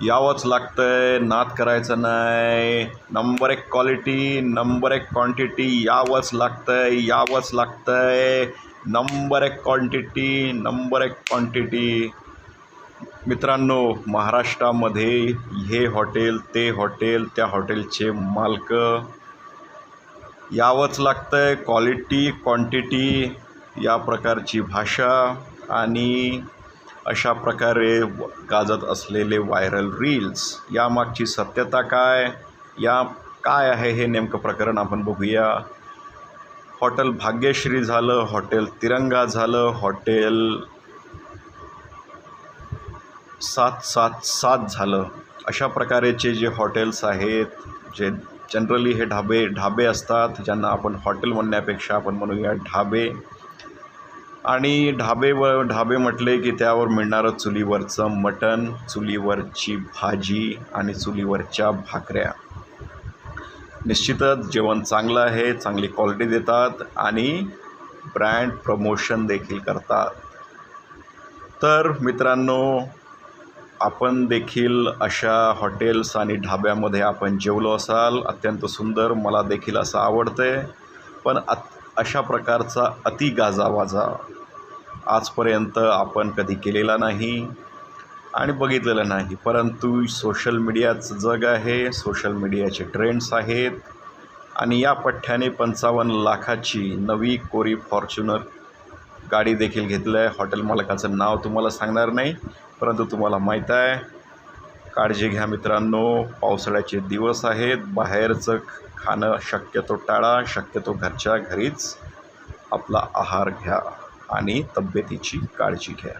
यावंच लागतंय, नाद करायचं नाही. नंबर एक क्वालिटी, नंबर एक क्वांटिटी, यावंच लागतंय. नंबर एक क्वांटिटी, नंबर एक क्वांटिटी. मित्रांनो, महाराष्ट्रामध्ये हे हॉटेल, ते हॉटेल, त्या हॉटेलचे मालक, यावंच लागतंय. क्वालिटी, क्वांटिटी या प्रकारची भाषा आणि अशा प्रकारे गाजत असलेले व्हायरल रील्स, यामागची सत्यता काय आहे हे नेमकं प्रकरण आपण बघूया. हॉटेल भाग्यश्री झालं, हॉटेल तिरंगा झालं, हॉटेल 777 झालं. अशा प्रकारचे जे हॉटेल्स आहेत, जे जनरली हे ढाबे असतात, ज्यांना आपण हॉटेल म्हणण्यापेक्षा आपण म्हणूया ढाबे. आणि ढाबे म्हटले की त्यावर मिळणारं चुलीवरचं मटण, चुलीवरची भाजी आणि चुलीवरच्या भाकऱ्या. निश्चितच जेवण चांगलं आहे, चांगली क्वालिटी देतात आणि ब्रँड प्रमोशन देखील करतात. तर मित्रांनो, आपण देखील अशा हॉटेल्स आणि ढाब्यामध्ये आपण जेवलो असाल. अत्यंत सुंदर, मला देखील असं आवडतंय. पण अशा प्रकारचा अति गाजावाजा आजपर्यंत आपण कधी केलेला नाही आणि बघितलेलं नाही. परंतु सोशल मीडियाचं जग आहे, सोशल मीडियाचे ट्रेंड्स आहेत आणि या पठ्ठ्याने 55 लाखाची नवी कोरी फॉर्च्युनर गाडी देखील घेतलं आहे. हॉटेल मालकाचं नाव तुम्हाला सांगणार नाही, परंतु तुम्हाला माहीत आहे. काळजी घ्या मित्रांनो, पावसाळ्याचे दिवस आहेत. बाहेरचं खाणं शक्यतो टाळा, शक्यतो घरच्या घरीच आपला आहार घ्या आणि तब्येतीची काळजी घ्या.